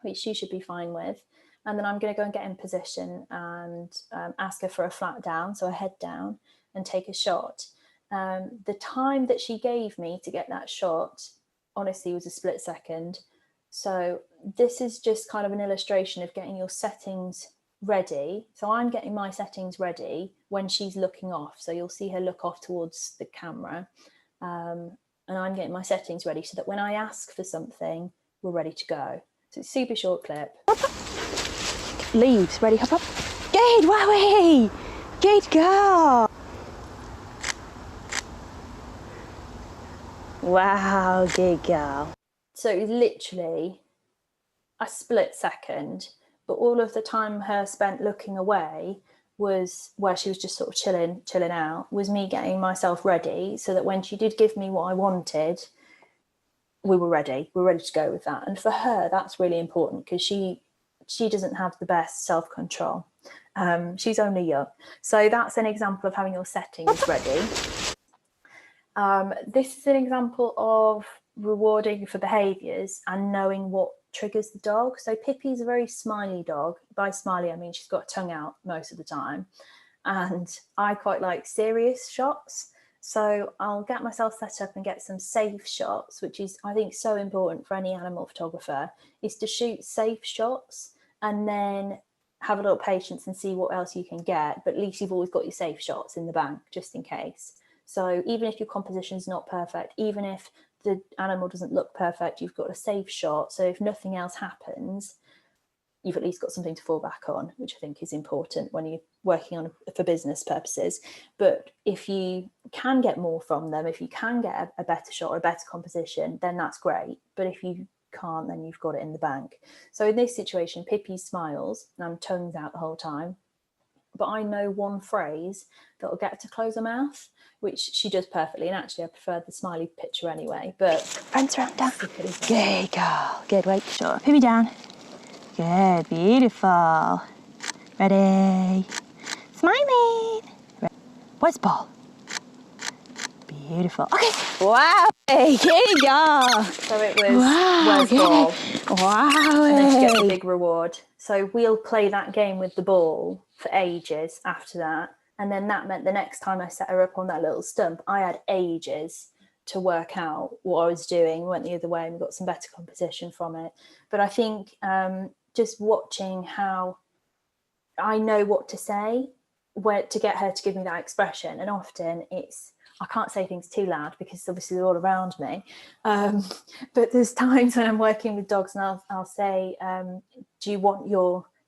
which she should be fine with. And then I'm going to go and get in position and ask her for a flat down, so a head down, and take a shot. The time that she gave me to get that shot, honestly, was a split second. So this is just kind of an illustration of getting your settings ready. So I'm getting my settings ready when she's looking off. So you'll see her look off towards the camera. And I'm getting my settings ready so that when I ask for something, we're ready to go. So it's a super short clip. Leaves, ready, hop up. Good, wowie! Good girl! Wow, good girl. So it was literally a split second, but all of the time her spent looking away was where she was just sort of chilling out, was me getting myself ready so that when she did give me what I wanted, we were ready. We're ready to go with that. And for her, that's really important because she doesn't have the best self-control. She's only young. So that's an example of having your settings ready. This is an example of rewarding for behaviours and knowing what triggers the dog. So Pippi's a very smiley dog. By smiley, I mean she's got a tongue out most of the time. And I quite like serious shots. So I'll get myself set up and get some safe shots, which is, I think, so important for any animal photographer, is to shoot safe shots and then have a little patience and see what else you can get. But at least you've always got your safe shots in the bank, just in case. So even if your composition is not perfect, even if the animal doesn't look perfect, you've got a safe shot. So if nothing else happens, you've at least got something to fall back on, which I think is important when you're working on for business purposes. But if you can get more from them, if you can get a better shot or a better composition, then that's great. But if you can't, then you've got it in the bank. So in this situation, Pippi smiles and I'm tongues out the whole time, but I know one phrase that will get her to close her mouth, which she does perfectly. And actually I prefer the smiley picture anyway, but Prance around down. Good girl. Good, wait, shut. Put me down. Good, beautiful. Ready? Smiling. Where's ball? Beautiful. Okay. Wow. Hey, good girl. so it was, where's ball? Wow. And then she gets a big reward. So we'll play that game with the ball for ages after that. And then that meant the next time I set her up on that little stump, I had ages to work out what I was doing, went the other way and got some better composition from it. But I think just watching how I know what to say, where to get her to give me that expression. And often I can't say things too loud because obviously they're all around me. But there's times when I'm working with dogs and I'll say, do you want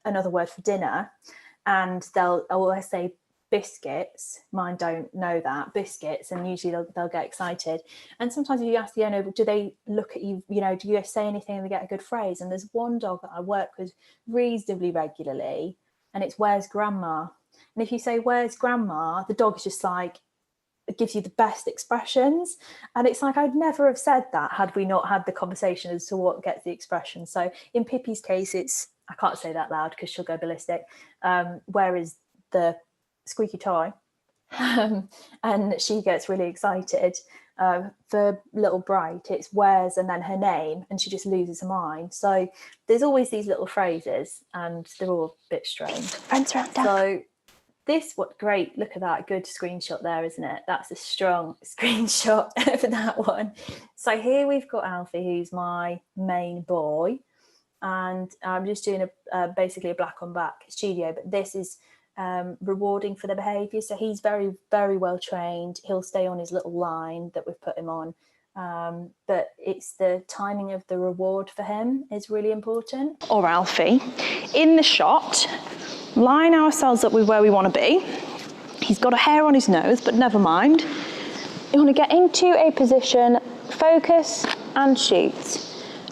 another word for dinner? And I'll say biscuits. Mine don't know that, biscuits, and usually they'll get excited. And sometimes if you ask the owner, do they look at you, do you say anything and they get a good phrase? And there's one dog that I work with reasonably regularly, and it's where's grandma? And if you say where's grandma, the dog is just like, it gives you the best expressions. And it's like, I'd never have said that had we not had the conversation as to what gets the expression. So in Pippi's case, I can't say that loud because she'll go ballistic. Where is the squeaky toy? And she gets really excited. For little Bright, it's where's and then her name, and she just loses her mind. So there's always these little phrases and they're all a bit strange. So great, look at that, good screenshot there, isn't it? That's a strong screenshot for that one. So here we've got Alfie, who's my main boy, and I'm just doing basically a black on black studio, but this is rewarding for the behaviour. So he's very, very well trained. He'll stay on his little line that we've put him on. But it's the timing of the reward for him is really important. Or Alfie, in the shot, line ourselves up with where we want to be. He's got a hair on his nose, but never mind. You want to get into a position, focus and shoot.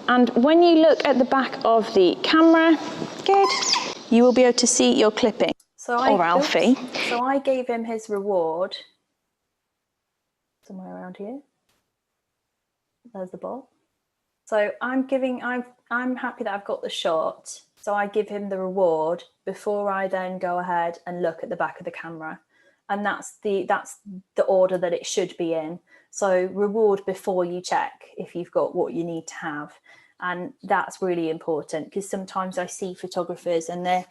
And when you look at the back of the camera, good, you will be able to see your clipping. Alfie. So I gave him his reward somewhere around here. There's the ball. So I'm happy that I've got the shot. So I give him the reward before I then go ahead and look at the back of the camera. And that's the order that it should be in. So reward before you check if you've got what you need to have. And that's really important because sometimes I see photographers and they're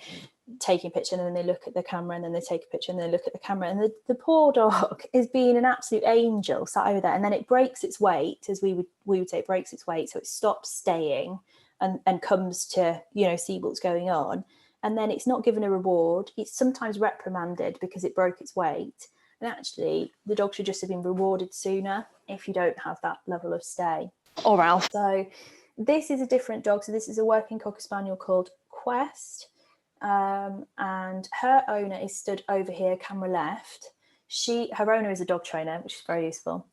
taking a picture and then they look at the camera and then they take a picture and they look at the camera, and the poor dog is being an absolute angel sat over there, and then it breaks its weight, as we would say, it breaks its weight, so it stops staying and comes to see what's going on, and then it's not given a reward. It's sometimes reprimanded because it broke its weight, and actually the dog should just have been rewarded sooner if you don't have that level of stay. Or Ralph. So this is a different dog. So this is a working Cocker Spaniel called Quest. And her owner is stood over here, camera left. Her owner is a dog trainer, which is very useful.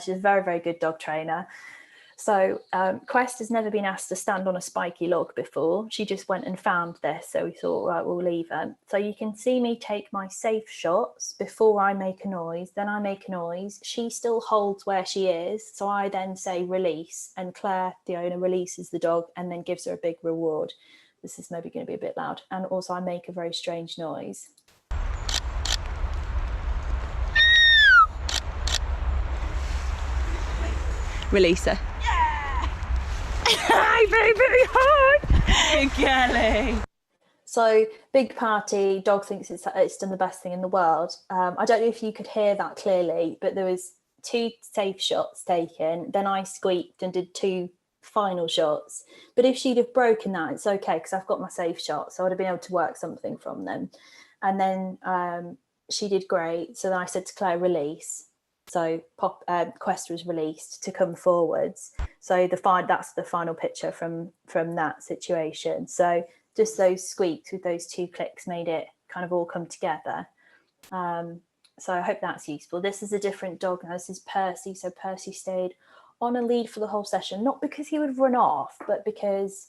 She's a very, very good dog trainer. So Quest has never been asked to stand on a spiky log before. She just went and found this. So we thought, right, we'll leave her. So you can see me take my safe shots before I make a noise. Then I make a noise. She still holds where she is. So I then say release, and Claire, the owner, releases the dog and then gives her a big reward. This is maybe going to be a bit loud. And also I make a very strange noise. Release her. Yeah! Hi, baby, hi! Kelly. So big party, dog thinks it's done the best thing in the world. I don't know if you could hear that clearly, but there was 2 safe shots taken. Then I squeaked and did 2 final shots. But if she'd have broken that, it's okay because I've got my safe shot, so I'd have been able to work something from them. And then she did great. So then I said to Claire, release. So Quest was released to come forwards. So that's the final picture from that situation. So just those squeaks with those 2 clicks made it kind of all come together. So I hope that's useful. This is a different dog now. This is Percy. So Percy stayed on a lead for the whole session, not because he would run off, but because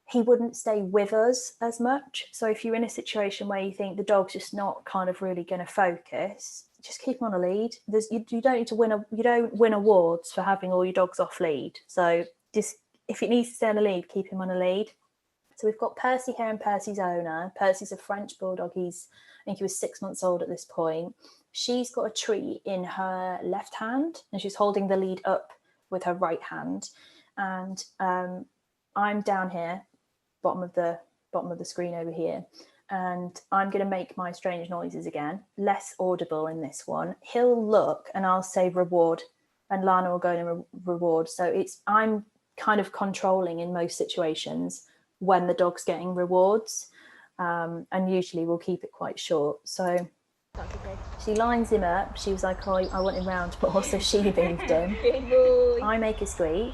he wouldn't stay with us as much. So if you're in a situation where you think the dog's just not kind of really going to focus, just keep him on a lead. You don't need to you don't win awards for having all your dogs off lead. So just, if it needs to stay on a lead, keep him on a lead. So we've got Percy here and Percy's owner. Percy's a French bulldog. I think he was 6 months old at this point. She's got a treat in her left hand and she's holding the lead up with her right hand. And I'm down here, bottom of the screen over here. And I'm going to make my strange noises again, less audible in this one. He'll look and I'll say reward and Lana will go in reward. So I'm kind of controlling in most situations when the dog's getting rewards, and usually we'll keep it quite short. So she lines him up. She was like, oh, I want him round more, so she moved him. Good boy. I make a squeak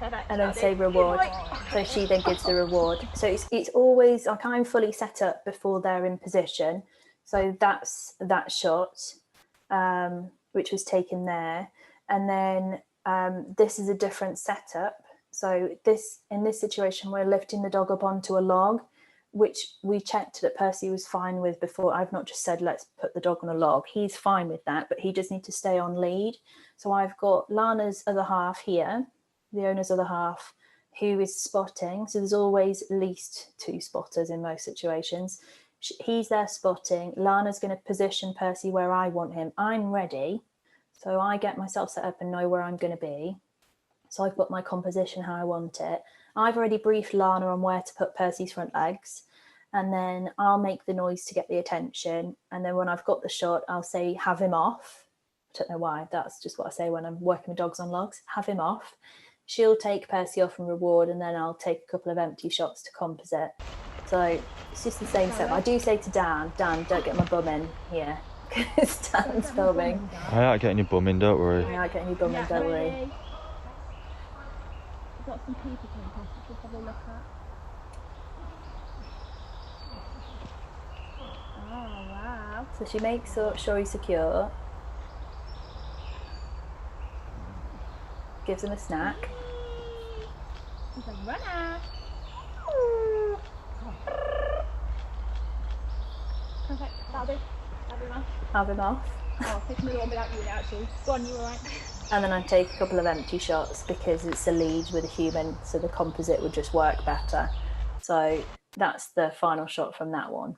and then say reward. So she then gives the reward. So it's always like I'm fully set up before they're in position. So that's that shot, which was taken there. And then this is a different setup. So in this situation, we're lifting the dog up onto a log, which we checked that Percy was fine with before. I've not just said, let's put the dog on a log. He's fine with that, but he does need to stay on lead. So I've got Lana's other half here, the owner's other half, who is spotting. So there's always at least 2 spotters in most situations. He's there spotting. Lana's going to position Percy where I want him. I'm ready. So I get myself set up and know where I'm going to be. So I've got my composition how I want it. I've already briefed Lana on where to put Percy's front legs. And then I'll make the noise to get the attention. And then when I've got the shot, I'll say, have him off. I don't know why. That's just what I say when I'm working with dogs on logs. Have him off. She'll take Percy off and reward. And then I'll take a couple of empty shots to composite. So it's just the same step. I do say to Dan, don't get my bum in here. Because Dan's filming. I ain't getting your bum in, don't worry. I ain't getting your bum in, don't worry. We've got some people coming past, let's have a look at. Oh, wow. So she makes sure he's secure. Gives him a snack. He's a runner. Perfect, that'll do. Have him off. Oh, I'll take another one without you now, actually. Go on, you all right? And then I take a couple of empty shots because it's a lead with a human, so the composite would just work better. So that's the final shot from that one.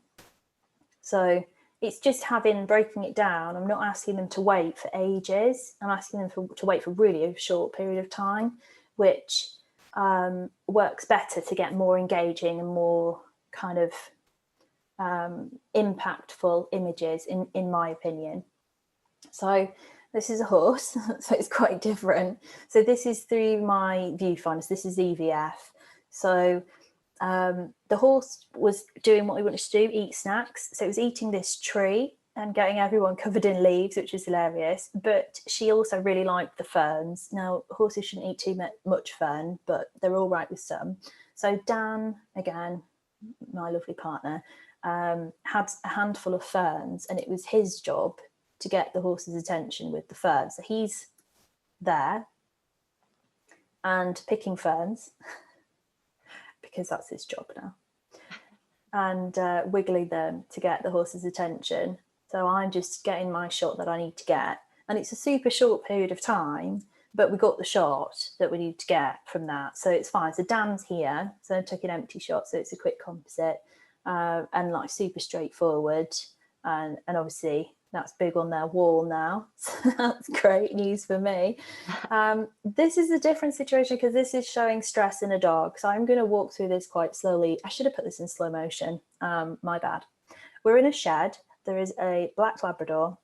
So it's just breaking it down. I'm not asking them to wait for ages. I'm asking them to wait for really a short period of time, which works better to get more engaging and more kind of impactful images, in my opinion. So this is a horse, so it's quite different. So this is through my viewfinders. This is EVF. So the horse was doing what he wanted to do, eat snacks. So it was eating this tree and getting everyone covered in leaves, which is hilarious. But she also really liked the ferns. Now, horses shouldn't eat too much fern, but they're all right with some. So Dan, again, my lovely partner, had a handful of ferns, and it was his job to get the horse's attention with the ferns. So he's there and picking ferns because that's his job now, and wiggling them to get the horse's attention. So I'm just getting my shot that I need to get, and it's a super short period of time, but we got the shot that we need to get from that, so it's fine. So Dan's here, so I took an empty shot, so it's a quick composite, and like super straightforward, and obviously that's big on their wall now, so that's great news for me. This is a different situation because this is showing stress in a dog, so I'm going to walk through this quite slowly. I should have put this in slow motion, my bad. We're in a shed. There is a black Labrador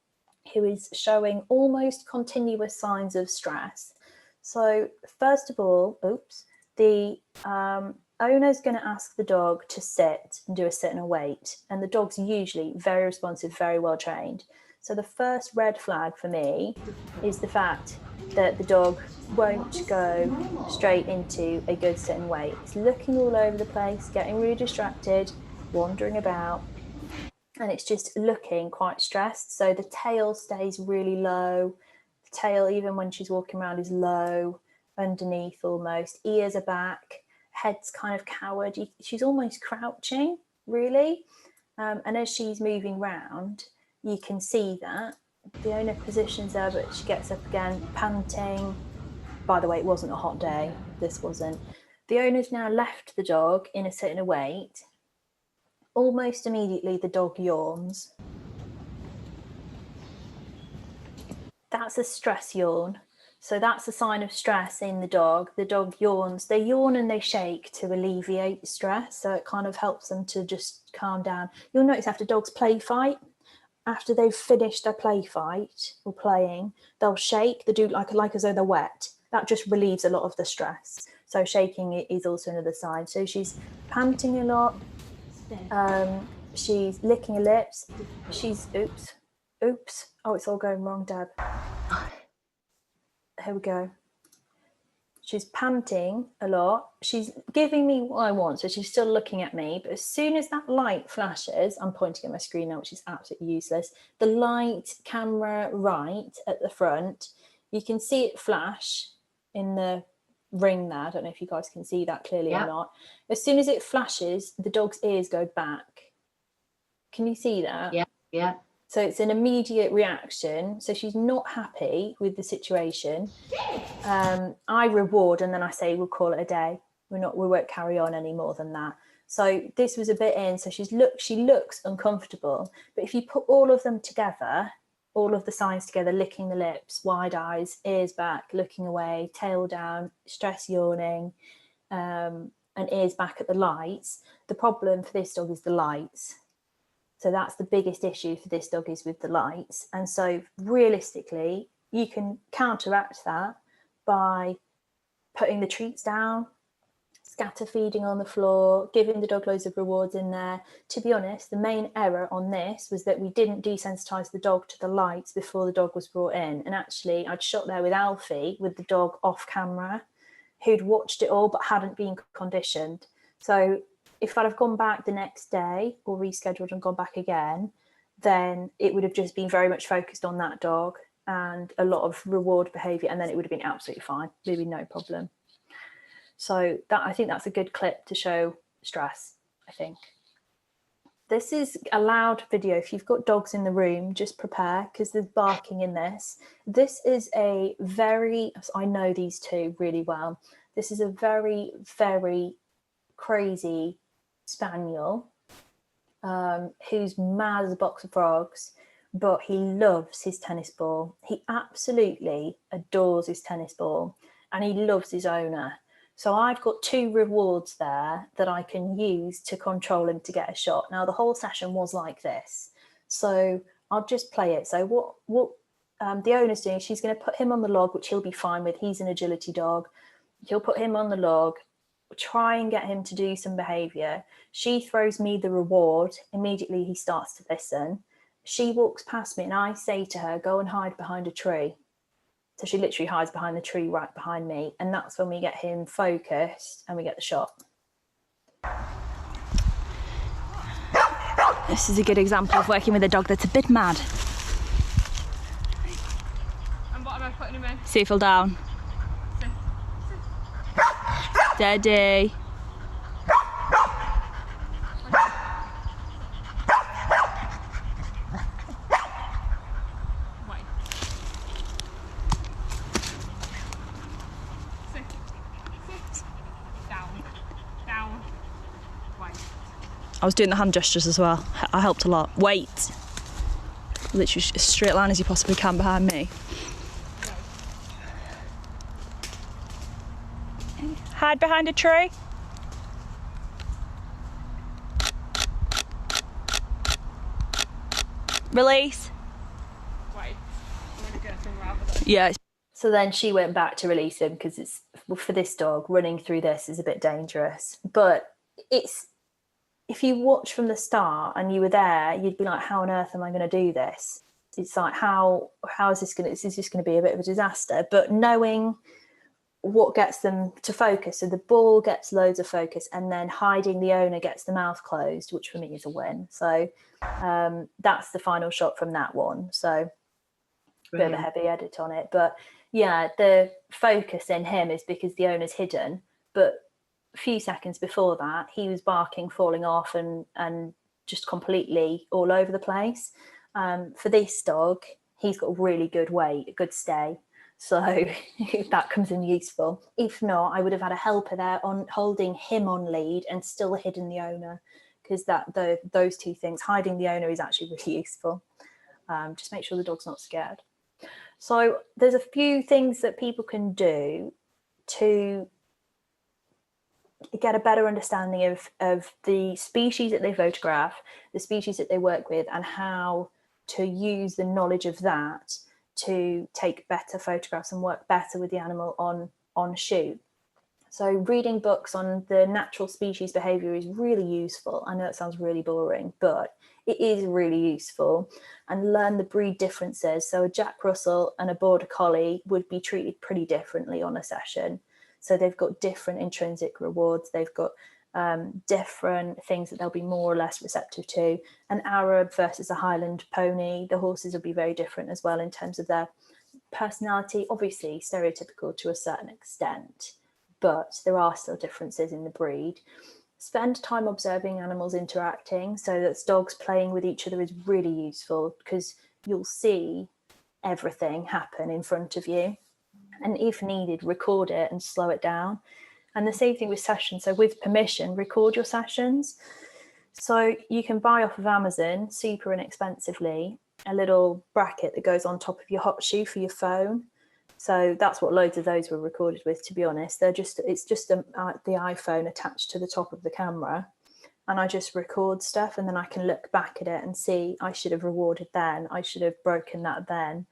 who is showing almost continuous signs of stress. So first of all, the owner's going to ask the dog to sit and do a sit and a wait, and the dog's usually very responsive, very well trained. So the first red flag for me is the fact that the dog won't go straight into a good sit and wait. It's looking all over the place, getting really distracted, wandering about, and it's just looking quite stressed. So the tail stays really low. The tail, even when she's walking around, is low, underneath almost. Ears are back, head's kind of cowered. She's almost crouching, really. And as she's moving round, you can see that the owner positions her, but she gets up again, panting. By the way, it wasn't a hot day. This wasn't. The owner's now left the dog in a sit and a wait. Almost immediately, the dog yawns. That's a stress yawn. So that's a sign of stress in the dog. The dog yawns. They yawn and they shake to alleviate stress. So it kind of helps them to just calm down. You'll notice after dogs play fight, after they've finished their play fight or playing, they'll shake. They do like as though they're wet. That just relieves a lot of the stress. So shaking is also another sign. So she's panting a lot. She's licking her lips. She's oops. Oh, it's all going wrong, Dad. Here we go. She's panting a lot. She's giving me what I want, so she's still looking at me. But as soon as that light flashes, I'm pointing at my screen now, which is absolutely useless. The light camera right at the front, you can see it flash in the ring there. I don't know if you guys can see that clearly or not. As soon as it flashes, the dog's ears go back. Can you see that? Yeah. So it's an immediate reaction. So she's not happy with the situation. I reward and then I say, we'll call it a day. We won't carry on any more than that. So this was a bit in. So she looks uncomfortable. But if you put all of them together, all of the signs together, licking the lips, wide eyes, ears back, looking away, tail down, stress yawning, and ears back at the lights. The problem for this dog is the lights. So that's the biggest issue for this dog, is with the lights. And so realistically, you can counteract that by putting the treats down, scatter feeding on the floor, giving the dog loads of rewards in there. To be honest, the main error on this was that we didn't desensitize the dog to the lights before the dog was brought in. And actually, I'd shot there with Alfie, with the dog off camera, who'd watched it all but hadn't been conditioned. So if I'd have gone back the next day or rescheduled and gone back again, then it would have just been very much focused on that dog and a lot of reward behaviour, and then it would have been absolutely fine, really no problem. So I think that's a good clip to show stress, I think. This is a loud video. If you've got dogs in the room, just prepare, because there's barking in this. This is I know these two really well. This is a very, very crazy spaniel who's mad as a box of frogs, but he loves his tennis ball. He absolutely adores his tennis ball, and he loves his owner. So I've got 2 rewards there that I can use to control him to get a shot. Now the whole session was like this, so I'll just play it. So what the owner's doing, she's going to put him on the log, which he'll be fine with. He's an agility dog. He'll put him on the log, try and get him to do some behaviour. She throws me the reward. Immediately he starts to listen. She walks past me and I say to her, go and hide behind a tree. So she literally hides behind the tree right behind me, and that's when we get him focused and we get the shot. This is a good example of working with a dog that's a bit mad. And what am I putting him in? See if he'll down. Steady. I was doing the hand gestures as well. I helped a lot. Wait. Literally as straight line as you possibly can behind me. Hide behind a tree. Release. Wait, I'm going to get somewhere out of it. Yeah. So then she went back to release him because it's, for this dog, running through this is a bit dangerous. But it's, if you watch from the start and you were there, you'd be like, how on earth am I going to do this? It's like, how is this going to, is this going to be a bit of a disaster? But knowing what gets them to focus, so the ball gets loads of focus, and then hiding the owner gets the mouth closed, which for me is a win. So that's the final shot from that one. So bit of a heavy edit on it, but yeah, the focus in him is because the owner's hidden, but a few seconds before that he was barking, falling off, and just completely all over the place. For this dog, he's got really good weight, a good stay, so that comes in useful. If not, I would have had a helper there on holding him on lead and still hidden the owner, because those two things, hiding the owner, is actually really useful. Just make sure the dog's not scared. So there's a few things that people can do to get a better understanding of the species that they photograph, the species that they work with, and how to use the knowledge of that to take better photographs and work better with the animal on shoot. So reading books on the natural species behavior is really useful. I know it sounds really boring, but it is really useful. And learn the breed differences. So a Jack Russell and a Border Collie would be treated pretty differently on a session. So they've got different intrinsic rewards. They've got different things that they'll be more or less receptive to. An Arab versus a Highland pony, the horses will be very different as well in terms of their personality, obviously stereotypical to a certain extent, but there are still differences in the breed. Spend time observing animals interacting. So that's dogs playing with each other is really useful, because you'll see everything happen in front of you. And if needed, record it and slow it down. And the same thing with sessions. So with permission, record your sessions. So you can buy off of Amazon super inexpensively a little bracket that goes on top of your hot shoe for your phone. So that's what loads of those were recorded with, to be honest. It's just the iPhone attached to the top of the camera, and I just record stuff, and then I can look back at it and see, I should have rewarded then, I should have broken that then.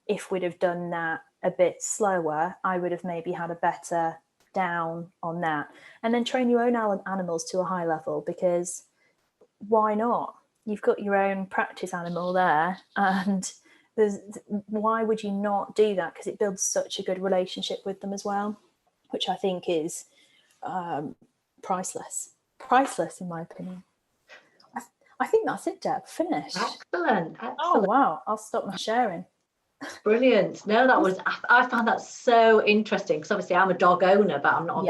If we'd have done that a bit slower, I would have maybe had a better down on that. And then train your own animals to a high level, because why not? You've got your own practice animal there, and why would you not do that? Because it builds such a good relationship with them as well, which I think is priceless in my opinion. I think that's it, Deb. Finished. Excellent. Oh wow, I'll stop my sharing. Brilliant. No, that was, I found that so interesting, because obviously I'm a dog owner, but I'm not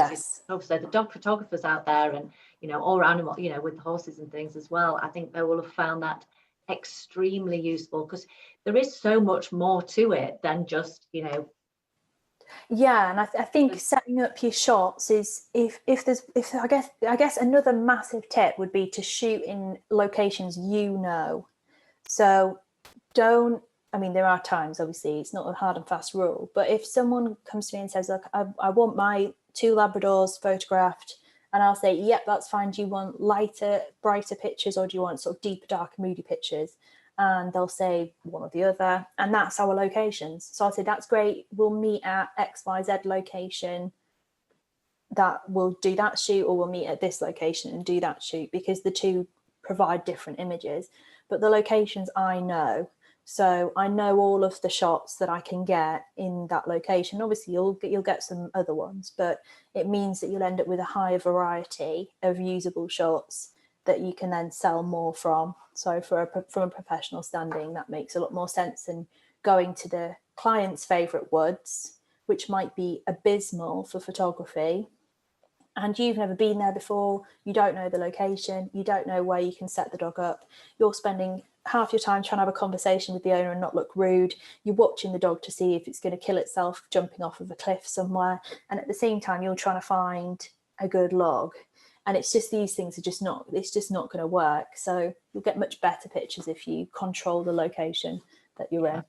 obviously the dog photographers out there, and or animal, with the horses and things as well. I think they will have found that extremely useful, because there is so much more to it than just Yeah, and I think setting up your shots is, if I guess another massive tip would be to shoot in locations so don't, I mean, there are times, obviously it's not a hard and fast rule, but if someone comes to me and says, look, I want my 2 Labradors photographed, and I'll say, yep, that's fine. Do you want lighter, brighter pictures, or do you want sort of deeper, dark, moody pictures? And they'll say one or the other, and that's our locations. So I'll say, that's great. We'll meet at XYZ location. That we'll do that shoot, or we'll meet at this location and do that shoot, because the two provide different images. But the locations I know. So I know all of the shots that I can get in that location. Obviously, you'll get some other ones, but it means that you'll end up with a higher variety of usable shots that you can then sell more from. So from a professional standing, that makes a lot more sense than going to the client's favourite woods, which might be abysmal for photography, and you've never been there before, you don't know the location, you don't know where you can set the dog up. You're spending half your time trying to have a conversation with the owner and not look rude. You're watching the dog to see if it's going to kill itself jumping off of a cliff somewhere, and at the same time you're trying to find a good log. And it's just, these things are just not, it's just not going to work. So you'll get much better pictures if you control the location that you're in.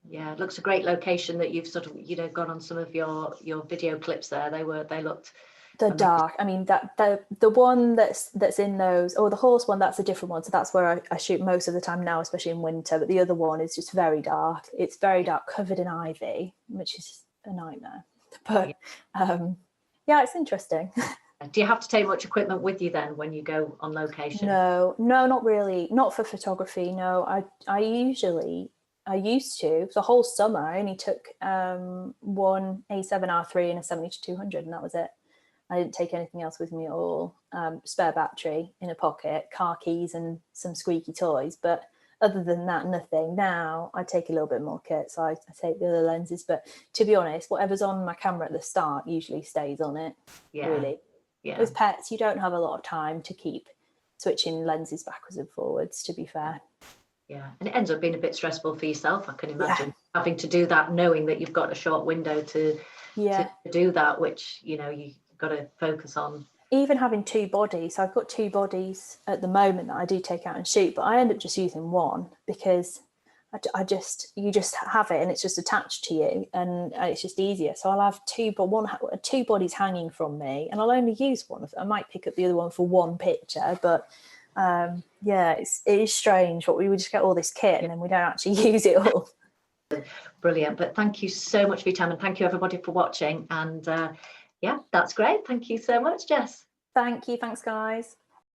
Yeah, it looks a great location that you've sort of got on some of your video clips there. They looked The dark. I mean, that the one that's in those, or the horse one, that's a different one. So that's where I shoot most of the time now, especially in winter. But the other one is just very dark. It's very dark, covered in ivy, which is a nightmare. But yeah, it's interesting. Do you have to take much equipment with you then when you go on location? No, not really. Not for photography. No, I used to. The whole summer, I only took one A7R3 and a 70-200, and that was it. I didn't take anything else with me at all. Spare battery in a pocket, car keys and some squeaky toys. But other than that, nothing. Now I take a little bit more kit, so I take the other lenses. But to be honest, whatever's on my camera at the start usually stays on it, really. Yeah. With pets, you don't have a lot of time to keep switching lenses backwards and forwards, to be fair. Yeah, and it ends up being a bit stressful for yourself, I can imagine, having to do that, knowing that you've got a short window to do that, which, you know, you've got to focus on. Even having two bodies, so I've got two bodies at the moment that I do take out and shoot, but I end up just using one because you just have it and it's just attached to you, and it's just easier. So I'll have two bodies hanging from me, and I'll only use one of them. I might pick up the other one for one picture, but it is strange what we would just get all this kit and then we don't actually use it all. Brilliant. But thank you so much for your time, and thank you everybody for watching. And that's great. Thank you so much, Jess. Thank you. Thanks, guys.